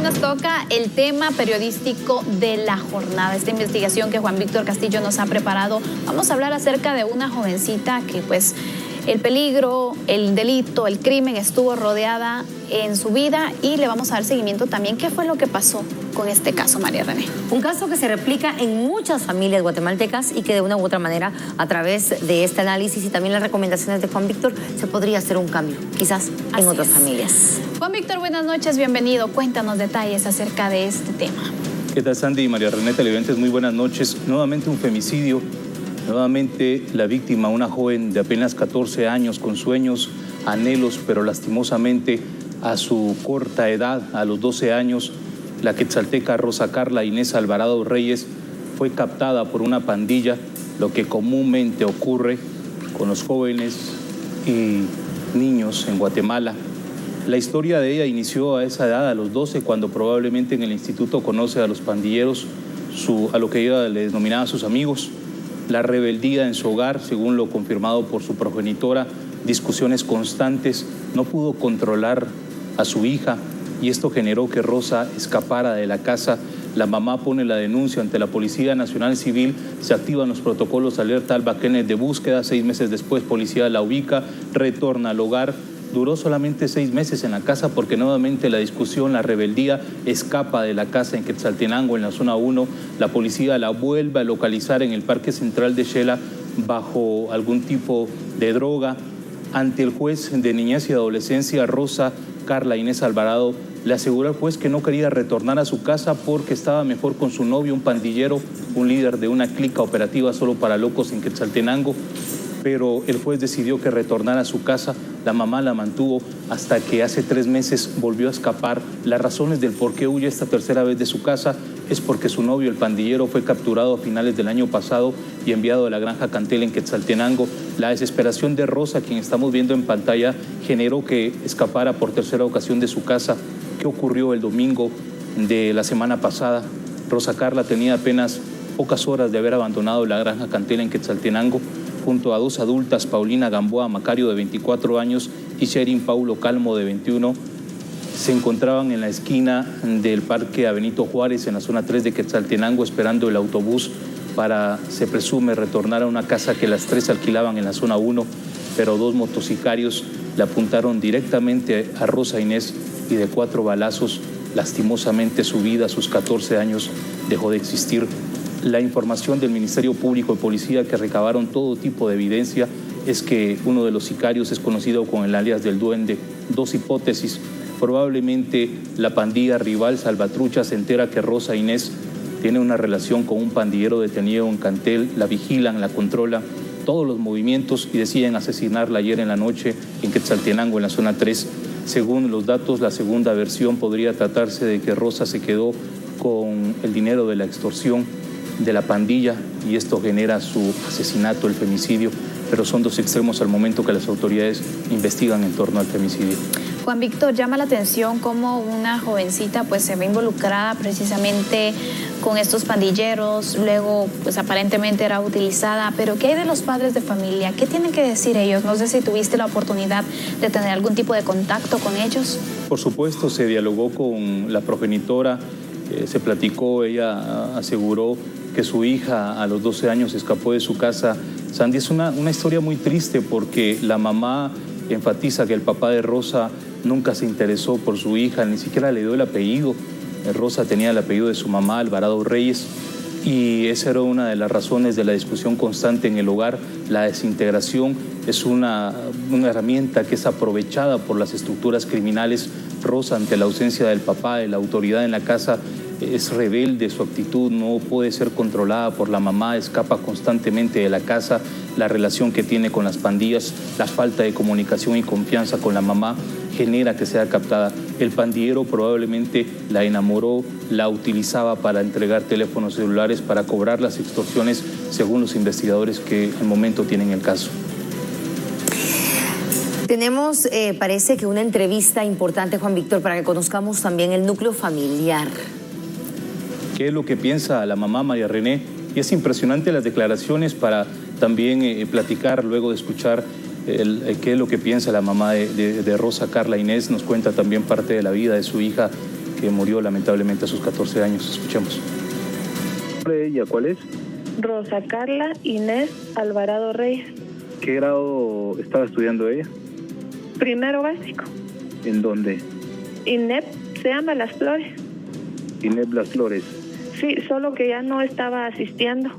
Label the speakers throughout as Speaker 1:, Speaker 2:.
Speaker 1: hoy nos toca el tema periodístico de la jornada. Esta investigación que Juan Víctor Castillo nos ha preparado, vamos a hablar acerca de una jovencita que pues el peligro, el delito, el crimen estuvo rodeada en su vida y le vamos a dar seguimiento también. ¿Qué fue lo que pasó con este caso, María René?
Speaker 2: Un caso que se replica en muchas familias guatemaltecas y que de una u otra manera, a través de este análisis y también las recomendaciones de Juan Víctor, se podría hacer un cambio, quizás en otras familias.
Speaker 1: Juan Víctor, buenas noches, bienvenido. Cuéntanos detalles acerca de este tema.
Speaker 3: ¿Qué tal, Sandy y María René televidentes? Muy buenas noches. Nuevamente un femicidio. Nuevamente la víctima, una joven de apenas 14 años con sueños, anhelos, pero lastimosamente a su corta edad, a los 12 años, la quetzalteca Rosa Carla Inés Alvarado Reyes fue captada por una pandilla, lo que comúnmente ocurre con los jóvenes y niños en Guatemala. La historia de ella inició a esa edad, a los 12, cuando probablemente en el instituto conoce a los pandilleros, a lo que ella le denominaba sus amigos. La rebeldía en su hogar, según lo confirmado por su progenitora, discusiones constantes, no pudo controlar a su hija y esto generó que Rosa escapara de la casa. La mamá pone la denuncia ante la Policía Nacional Civil, se activan los protocolos alerta albaquenes de búsqueda, 6 meses después policía la ubica, retorna al hogar. Duró solamente 6 meses en la casa porque nuevamente la discusión, la rebeldía, escapa de la casa en Quetzaltenango, en la zona 1. La policía la vuelve a localizar en el Parque Central de Xela bajo algún tipo de droga. Ante el juez de niñez y adolescencia, Rosa Carla Inés Alvarado le aseguró al juez que no quería retornar a su casa porque estaba mejor con su novio, un pandillero, un líder de una clica operativa solo para locos en Quetzaltenango. Pero el juez decidió que retornara a su casa. La mamá la mantuvo hasta que hace 3 meses volvió a escapar. Las razones del por qué huye esta tercera vez de su casa es porque su novio, el pandillero, fue capturado a finales del año pasado y enviado a la granja Cantel en Quetzaltenango. La desesperación de Rosa, quien estamos viendo en pantalla, generó que escapara por tercera ocasión de su casa. ¿Qué ocurrió el domingo de la semana pasada? Rosa Carla tenía apenas pocas horas de haber abandonado la granja Cantel en Quetzaltenango, junto a 2 adultas, Paulina Gamboa Macario, de 24 años, y Sherin Paulo Calmo, de 21, se encontraban en la esquina del Parque a Benito Juárez, en la zona 3 de Quetzaltenango, esperando el autobús para, se presume, retornar a una casa que las 3 alquilaban en la zona 1, pero 2 motocicarios le apuntaron directamente a Rosa Inés y de 4 balazos, lastimosamente su vida a sus 14 años dejó de existir. La información del Ministerio Público y Policía, que recabaron todo tipo de evidencia, es que uno de los sicarios es conocido con el alias del Duende. 2 hipótesis. Probablemente la pandilla rival Salvatrucha se entera que Rosa Inés tiene una relación con un pandillero detenido en Cantel, la vigilan, la controlan, todos los movimientos, y deciden asesinarla ayer en la noche en Quetzaltenango, en la zona 3. Según los datos, la segunda versión podría tratarse de que Rosa se quedó con el dinero de la extorsión de la pandilla y esto genera su asesinato, el femicidio, pero son 2 extremos al momento que las autoridades investigan en torno al femicidio.
Speaker 1: Juan Víctor, llama la atención cómo una jovencita pues se ve involucrada precisamente con estos pandilleros, luego pues aparentemente era utilizada, pero ¿qué hay de los padres de familia? ¿Qué tienen que decir ellos? No sé si tuviste la oportunidad de tener algún tipo de contacto con ellos.
Speaker 3: Por supuesto, se dialogó con la progenitora, se platicó, ella aseguró que su hija a los 12 años escapó de su casa. Sandy, es una historia muy triste porque la mamá enfatiza que el papá de Rosa nunca se interesó por su hija, ni siquiera le dio el apellido. Rosa tenía el apellido de su mamá, Alvarado Reyes, y esa era una de las razones de la discusión constante en el hogar. La desintegración es una herramienta que es aprovechada por las estructuras criminales. Rosa, ante la ausencia del papá, de la autoridad en la casa, es rebelde, su actitud no puede ser controlada por la mamá, escapa constantemente de la casa. La relación que tiene con las pandillas, la falta de comunicación y confianza con la mamá genera que sea captada. El pandillero probablemente la enamoró, la utilizaba para entregar teléfonos celulares, para cobrar las extorsiones, según los investigadores que al momento tienen el caso.
Speaker 2: Tenemos, parece que una entrevista importante, Juan Víctor, para que conozcamos también el núcleo familiar.
Speaker 3: ¿Qué es lo que piensa la mamá María René? Y es impresionante las declaraciones para también platicar, luego de escuchar qué es lo que piensa la mamá de Rosa Carla Inés. Nos cuenta también parte de la vida de su hija, que murió lamentablemente a sus 14 años. Escuchemos.
Speaker 4: ¿Ella cuál es?
Speaker 5: Rosa Carla Inés Alvarado Reyes.
Speaker 4: ¿Qué grado estaba estudiando ella?
Speaker 5: Primero básico.
Speaker 4: ¿En dónde?
Speaker 5: INEP se llama Las Flores.
Speaker 4: INEP Las Flores.
Speaker 5: Sí, solo que ya no estaba asistiendo.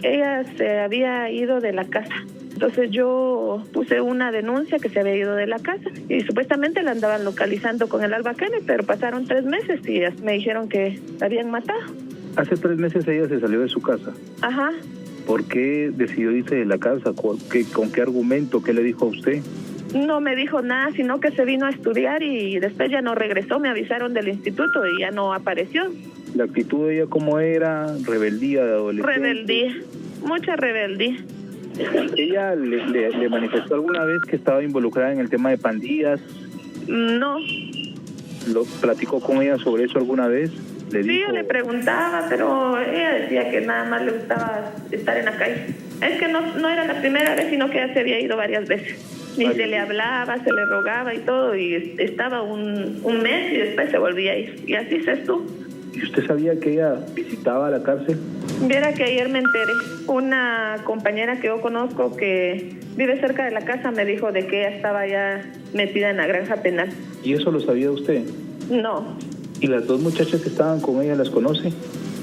Speaker 5: Ella se había ido de la casa. Entonces yo puse una denuncia que se había ido de la casa y supuestamente la andaban localizando con el albacane, pero pasaron 3 meses y me dijeron que la habían matado.
Speaker 4: Hace 3 meses ella se salió de su casa.
Speaker 5: Ajá.
Speaker 4: ¿Por qué decidió irse de la casa? ¿Con qué argumento? ¿Qué le dijo a usted?
Speaker 5: No me dijo nada, sino que se vino a estudiar y después ya no regresó. Me avisaron del instituto y ya no apareció.
Speaker 4: ¿La actitud de ella cómo era? ¿Rebeldía de adolescente?
Speaker 5: Rebeldía, mucha rebeldía.
Speaker 4: ¿Ella le manifestó alguna vez que estaba involucrada en el tema de pandillas?
Speaker 5: No.
Speaker 4: ¿Lo platicó con ella sobre eso alguna vez?
Speaker 5: Sí, yo le preguntaba, pero ella decía que nada más le gustaba estar en la calle. Es que no era la primera vez, sino que ya se había ido varias veces. Y se le hablaba, se le rogaba y todo, y estaba un mes y después se volvía a ir. Y así se estuvo.
Speaker 4: ¿Y usted sabía que ella visitaba la cárcel?
Speaker 5: Viera que ayer me enteré. Una compañera que yo conozco que vive cerca de la casa me dijo de que ella estaba ya metida en la granja penal.
Speaker 4: ¿Y eso lo sabía usted?
Speaker 5: No.
Speaker 4: ¿Y las 2 muchachas que estaban con ella las conoce?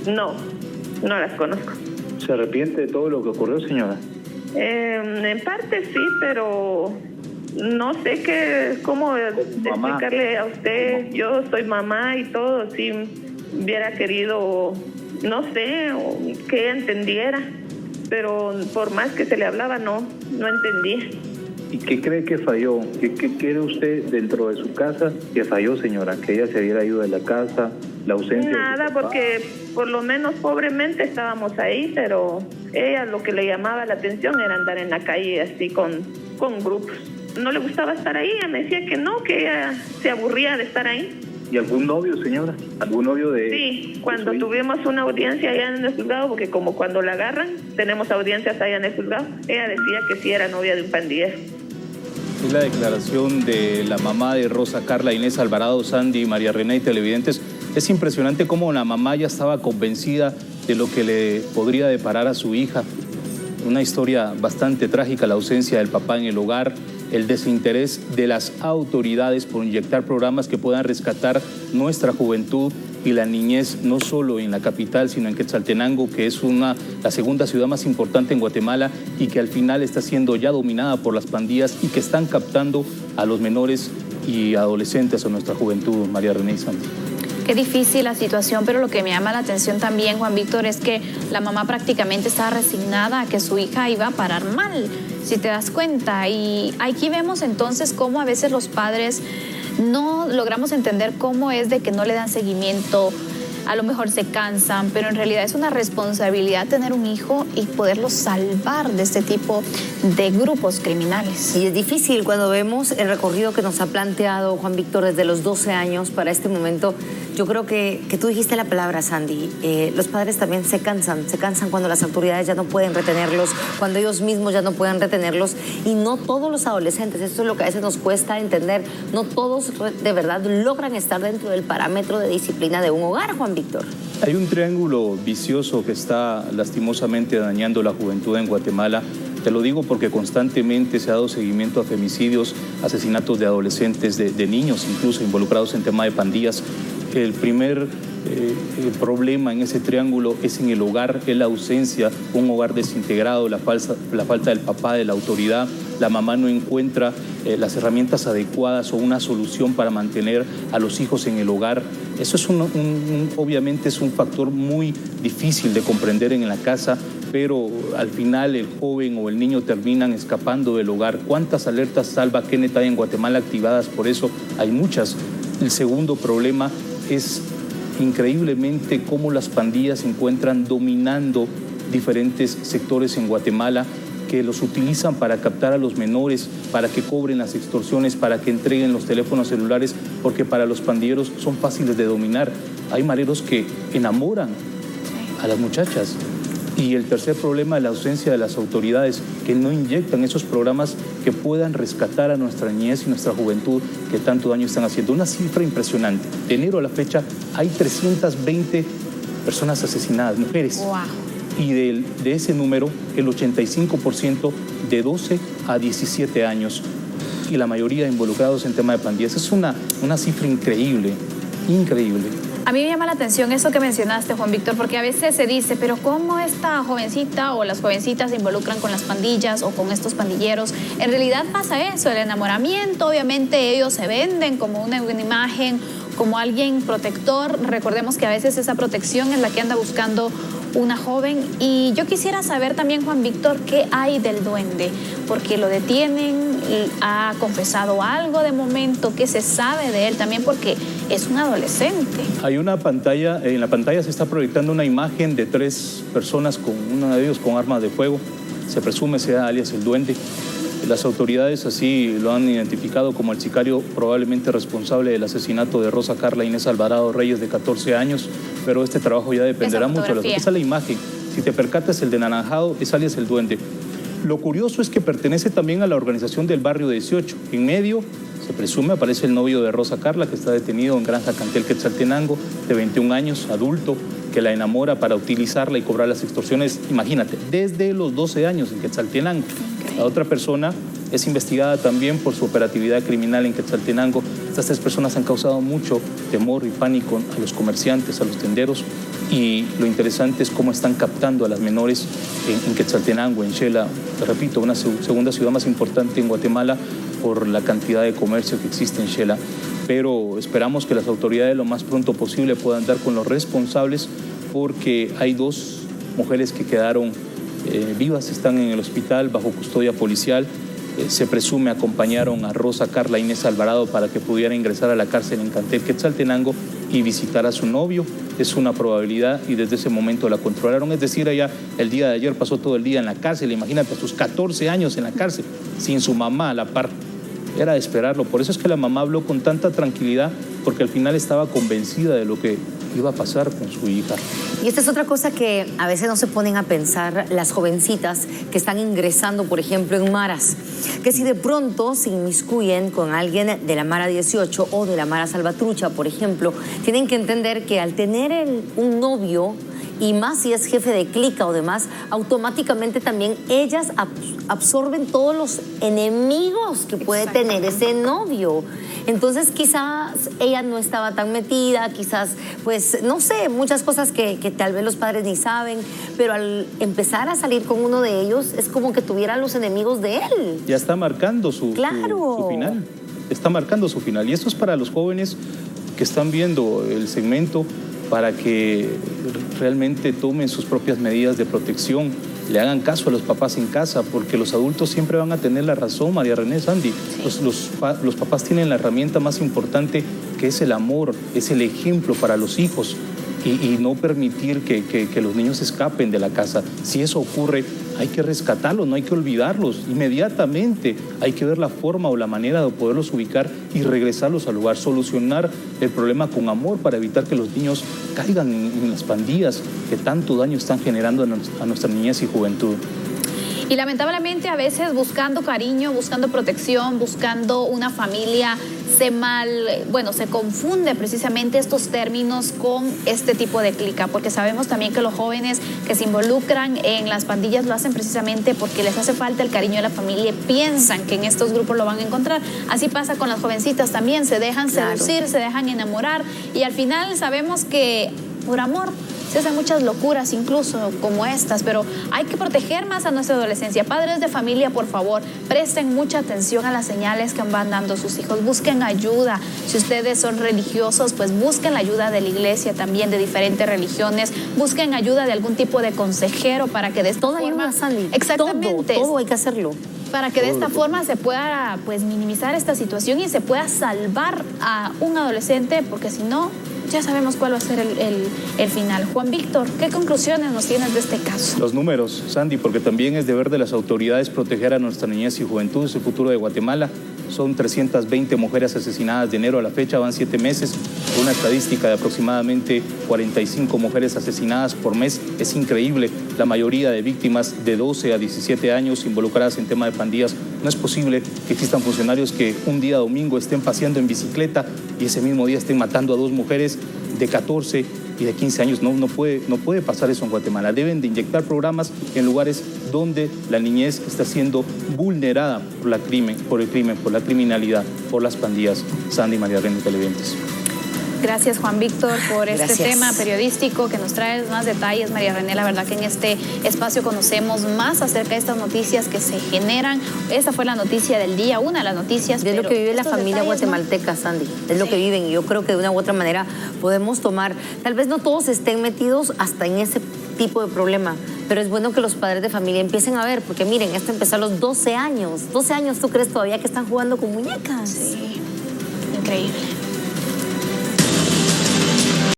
Speaker 5: No las conozco.
Speaker 4: ¿Se arrepiente de todo lo que ocurrió, señora?
Speaker 5: En parte sí, pero no sé cómo explicarle a usted. Yo soy mamá y todo, si hubiera querido, no sé, que ella entendiera, pero por más que se le hablaba, no entendía.
Speaker 4: ¿Y qué cree que falló? ¿Qué quiere usted dentro de su casa que falló, señora? ¿Que ella se hubiera ido de la casa? ¿La ausencia?
Speaker 5: Nada, porque por lo menos pobremente estábamos ahí, pero ella lo que le llamaba la atención era andar en la calle así con grupos. No le gustaba estar ahí, ella me decía que no, que ella se aburría de estar ahí.
Speaker 4: ¿Y algún novio, señora? ¿Algún novio de...?
Speaker 5: Sí, cuando tuvimos una audiencia allá en el juzgado, porque como cuando la agarran, tenemos audiencias allá en el juzgado, ella decía que sí era novia de un pandillero.
Speaker 3: Es la declaración de la mamá de Rosa Carla Inés Alvarado, Sandy, María René y televidentes. Es impresionante cómo la mamá ya estaba convencida de lo que le podría deparar a su hija. Una historia bastante trágica, la ausencia del papá en el hogar, el desinterés de las autoridades por inyectar programas que puedan rescatar nuestra juventud y la niñez, no solo en la capital, sino en Quetzaltenango, que es la segunda ciudad más importante en Guatemala y que al final está siendo ya dominada por las pandillas y que están captando a los menores y adolescentes, a nuestra juventud. María René y Sandy.
Speaker 1: Qué difícil la situación, pero lo que me llama la atención también, Juan Víctor, es que la mamá prácticamente estaba resignada a que su hija iba a parar mal, si te das cuenta. Y aquí vemos entonces cómo a veces los padres no logramos entender cómo es de que no le dan seguimiento, a lo mejor se cansan, pero en realidad es una responsabilidad tener un hijo y poderlo salvar de este tipo de grupos criminales.
Speaker 2: Y es difícil cuando vemos el recorrido que nos ha planteado Juan Víctor desde los 12 años para este momento. Yo creo que tú dijiste la palabra, Sandy. Los padres también se cansan cuando las autoridades ya no pueden retenerlos, cuando ellos mismos ya no pueden retenerlos. Y no todos los adolescentes, esto es lo que a veces nos cuesta entender, no todos de verdad logran estar dentro del parámetro de disciplina de un hogar, Juan Víctor.
Speaker 3: Hay un triángulo vicioso que está lastimosamente dañando la juventud en Guatemala. Te lo digo porque constantemente se ha dado seguimiento a femicidios, asesinatos de adolescentes, de niños incluso involucrados en tema de pandillas. El primer problema en ese triángulo es en el hogar, es la ausencia, un hogar desintegrado, la falta del papá, de la autoridad. La mamá no encuentra las herramientas adecuadas o una solución para mantener a los hijos en el hogar. Eso es obviamente es un factor muy difícil de comprender en la casa, pero al final el joven o el niño terminan escapando del hogar. ¿Cuántas alertas Salva Kenneth hay en Guatemala activadas por eso? Hay muchas. El segundo problema es increíblemente cómo las pandillas se encuentran dominando diferentes sectores en Guatemala, que los utilizan para captar a los menores, para que cobren las extorsiones, para que entreguen los teléfonos celulares, porque para los pandilleros son fáciles de dominar. Hay mareros que enamoran a las muchachas. Y el tercer problema es la ausencia de las autoridades, que no inyectan esos programas que puedan rescatar a nuestra niñez y nuestra juventud que tanto daño están haciendo. Una cifra impresionante. De enero a la fecha hay 320 personas asesinadas, mujeres.
Speaker 1: Wow.
Speaker 3: Y de ese número, el 85% de 12 a 17 años. Y la mayoría involucrados en tema de pandillas. Es una cifra increíble, increíble.
Speaker 1: A mí me llama la atención eso que mencionaste, Juan Víctor, porque a veces se dice, pero ¿cómo esta jovencita o las jovencitas se involucran con las pandillas o con estos pandilleros? En realidad pasa eso, el enamoramiento, obviamente ellos se venden como una imagen, como alguien protector. Recordemos que a veces esa protección es la que anda buscando una joven. Y yo quisiera saber también, Juan Víctor, ¿qué hay del duende? Porque lo detienen, ha confesado algo de momento, ¿qué se sabe de él también? Porque es un adolescente.
Speaker 3: Hay una pantalla, en la pantalla se está proyectando una imagen de 3 personas, uno de ellos con armas de fuego, se presume sea alias el duende. Las autoridades así lo han identificado como el sicario probablemente responsable del asesinato de Rosa Carla Inés Alvarado Reyes, de 14 años, pero este trabajo ya dependerá mucho. Esa es la imagen. Si te percatas, el de naranjado es alias el duende. Lo curioso es que pertenece también a la organización del barrio 18. En medio, se presume, aparece el novio de Rosa Carla, que está detenido en Granja Cantel, Quetzaltenango, de 21 años, adulto, que la enamora para utilizarla y cobrar las extorsiones, imagínate, desde los 12 años en Quetzaltenango. La otra persona es investigada también por su operatividad criminal en Quetzaltenango. Estas 3 personas han causado mucho temor y pánico a los comerciantes, a los tenderos, y lo interesante es cómo están captando a las menores en Quetzaltenango, en Xela, te repito, una segunda ciudad más importante en Guatemala por la cantidad de comercio que existe en Xela. Pero esperamos que las autoridades lo más pronto posible puedan dar con los responsables, porque hay 2 mujeres que quedaron vivas, están en el hospital bajo custodia policial. Se presume acompañaron a Rosa Carla Inés Alvarado para que pudiera ingresar a la cárcel en Cantel, Quetzaltenango, y visitar a su novio. Es una probabilidad, y desde ese momento la controlaron. Es decir, ella el día de ayer pasó todo el día en la cárcel. Imagínate, a sus 14 años en la cárcel, sin su mamá a la par. Era de esperarlo. Por eso es que la mamá habló con tanta tranquilidad, porque al final estaba convencida de lo que iba a pasar con su hija.
Speaker 2: Y esta es otra cosa que a veces no se ponen a pensar las jovencitas que están ingresando, por ejemplo, en maras, que si de pronto se inmiscuyen con alguien de la Mara 18 o de la Mara Salvatrucha, por ejemplo, tienen que entender que al tener un novio, y más si es jefe de clica o demás, automáticamente también ellas absorben todos los enemigos que puede tener ese novio. Entonces quizás ella no estaba tan metida, quizás, pues, no sé, muchas cosas que tal vez los padres ni saben, pero al empezar a salir con uno de ellos es como que tuviera los enemigos de él.
Speaker 3: Ya está marcando su final. Está marcando su final. Y esto es para los jóvenes que están viendo el segmento, para que realmente tomen sus propias medidas de protección, le hagan caso a los papás en casa, porque los adultos siempre van a tener la razón, María René, Sandy. Sí. Los papás tienen la herramienta más importante, que es el amor, es el ejemplo para los hijos, y no permitir que los niños escapen de la casa. Si eso ocurre, hay que rescatarlos, no hay que olvidarlos inmediatamente. Hay que ver la forma o la manera de poderlos ubicar y regresarlos al lugar, solucionar el problema con amor para evitar que los niños caigan en las pandillas que tanto daño están generando a nuestra niñez y juventud.
Speaker 1: Y lamentablemente a veces buscando cariño, buscando protección, buscando una familia, se confunde precisamente estos términos con este tipo de clica, porque sabemos también que los jóvenes que se involucran en las pandillas lo hacen precisamente porque les hace falta el cariño de la familia y piensan que en estos grupos lo van a encontrar. Así pasa con las jovencitas también, se dejan seducir, se dejan enamorar, y al final sabemos que por amor se hacen muchas locuras, incluso como estas, pero hay que proteger más a nuestra adolescencia. Padres de familia, por favor, presten mucha atención a las señales que van dando sus hijos. Busquen ayuda. Si ustedes son religiosos, pues busquen la ayuda de la iglesia también, de diferentes religiones. Busquen ayuda de algún tipo de consejero para que de esta forma... Exactamente.
Speaker 2: Todo hay que hacerlo.
Speaker 1: Para que de esta forma se pueda, pues, minimizar esta situación y se pueda salvar a un adolescente, porque si no, ya sabemos cuál va a ser el final. Juan Víctor, ¿qué conclusiones nos tienes de este caso?
Speaker 3: Los números, Sandy, porque también es deber de las autoridades proteger a nuestra niñez y juventud, es el futuro de Guatemala. Son 320 mujeres asesinadas de enero a la fecha, van 7 meses. Una estadística de aproximadamente 45 mujeres asesinadas por mes. Es increíble la mayoría de víctimas de 12 a 17 años involucradas en tema de pandillas. No es posible que existan funcionarios que un día domingo estén paseando en bicicleta y ese mismo día estén matando a 2 mujeres de 14 y de 15 años. No puede pasar eso en Guatemala. Deben de inyectar programas en lugares donde la niñez está siendo vulnerada por el crimen, por la criminalidad, por las pandillas. Sandy, María René, televidentes.
Speaker 1: Gracias, Juan Víctor, por este
Speaker 2: Gracias.
Speaker 1: tema periodístico que nos trae más detalles. María René, la verdad que en este espacio conocemos más acerca de estas noticias que se generan. Esa fue la noticia del día, una de las noticias.
Speaker 2: Es lo que vive la
Speaker 1: estos
Speaker 2: familia
Speaker 1: detalles,
Speaker 2: guatemalteca, Sandy. Es lo que viven, y yo creo que de una u otra manera podemos tomar, tal vez no todos estén metidos hasta en ese tipo de problema, pero es bueno que los padres de familia empiecen a ver, porque miren, esto empezó a los 12 años. 12 años, ¿tú crees todavía que están jugando con muñecas?
Speaker 1: Sí, increíble.